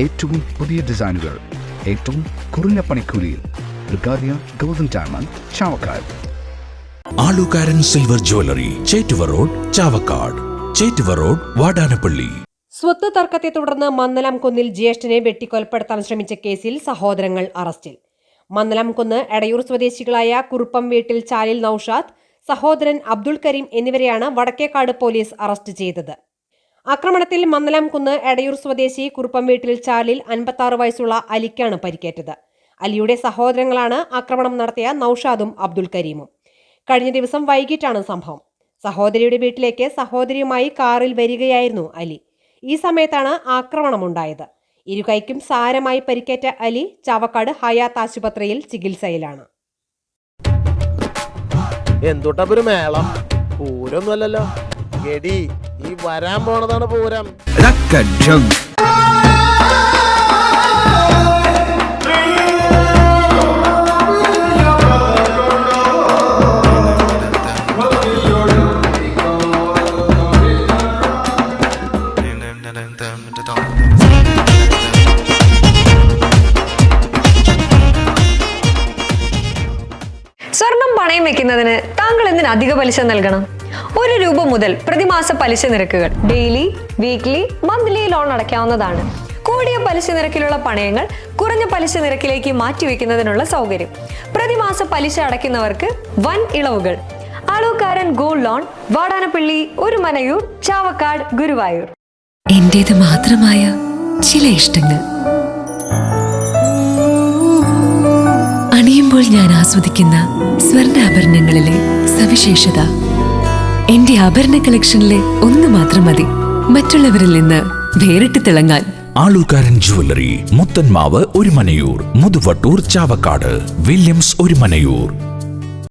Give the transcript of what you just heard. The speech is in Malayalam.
ഏറ്റവും പുതിയ ഡിസൈനുകൾ ഏറ്റവും കുറഞ്ഞ പണിക്കൂലിയിൽ. ബ്രിഗാദിയ golden diamond, Chavakkad. Alukaran silver jewellery, Chettuva road, Chavakkad. Chettuva road, Vadanappally. സ്വത്ത് തർക്കത്തെ തുടർന്ന് മന്നലാംകുന്നിൽ ജ്യേഷ്ഠനെ വെട്ടിക്കൊലപ്പെടുത്താൻ ശ്രമിച്ച കേസിൽ സഹോദരങ്ങൾ അറസ്റ്റിൽ. മന്നലാംകുന്ന് എടയൂർ സ്വദേശികളായ കുറുപ്പം വീട്ടിൽ ചാലിൽ നൌഷാദ്, സഹോദരൻ അബ്ദുൾ കരീം എന്നിവരെയാണ് വടക്കേക്കാട് പോലീസ് അറസ്റ്റ് ചെയ്തത്. ആക്രമണത്തിൽ മന്നലാംകുന്ന് എടയൂർ സ്വദേശി കുറുപ്പം വീട്ടിൽ ചാലിൽ 56 വയസ്സുള്ള അലിക്കാണ് പരിക്കേറ്റത്. അലിയുടെ സഹോദരങ്ങളാണ് ആക്രമണം നടത്തിയ നൌഷാദും അബ്ദുൾ കരീമും. കഴിഞ്ഞ ദിവസം വൈകിട്ടാണ് സംഭവം. സഹോദരിയുടെ വീട്ടിലേക്ക് സഹോദരിയുമായി കാറിൽ വരികയായിരുന്നു അലി. ഈ സമയത്താണ് ആക്രമണമുണ്ടായത്. ഇരുകൈക്കും സാരമായി പരിക്കേറ്റ അലി ചാവക്കാട് ഹയാത്ത് ആശുപത്രിയിൽ ചികിത്സയിലാണ്. എന്തുട്ടൊരു മേളം, പൂരൊന്നുമല്ലല്ലോ. എടി, ഈ വരാൻ പോണതാണ് പൂരം. സ്വർണം പണയം വെക്കുന്നതിന് താങ്കൾ എന്തിന് അധിക പലിശ നൽകണം? 1 രൂപ മുതൽ പ്രതിമാസ പലിശ നിരക്കുകൾ ഡെയിലി, വീക്ക്ലി, മന്ത്ലി ലോൺ അടയ്ക്കാവുന്നതാണ്. കൂടിയ പലിശ നിരക്കിലുള്ള പണയങ്ങൾ കുറഞ്ഞ പലിശ നിരക്കിലേക്ക് മാറ്റിവെക്കുന്നതിനുള്ള സൗകര്യം. പ്രതിമാസ പലിശ അടയ്ക്കുന്നവർക്ക് വൻ ഇളവുകൾ. ആലുകാരൻ ഗോൾഡ് ലോൺ, വാടാനപ്പള്ളി, ഒരുമനയൂർ, ചാവക്കാട്, ഗുരുവായൂർ. എന്റേത് മാത്രമായ ചില ഇഷ്ടങ്ങൾ അണിയുമ്പോൾ ഞാൻ ആസ്വദിക്കുന്ന സ്വർണ്ണാഭരണങ്ങളിലെ സവിശേഷത. എന്റെ ആഭരണ കളക്ഷനിലെ ഒന്ന് മാത്രം മതി മറ്റുള്ളവരിൽ നിന്ന് വേറിട്ട് തിളങ്ങാൻ. ആലുകാരൻ ജ്വല്ലറി, മുത്തൻമാവ്, ഒരുമനയൂർ, മുതുവട്ടൂർ, ചാവക്കാട്, വില്യംസ്, ഒരുമനയൂർ.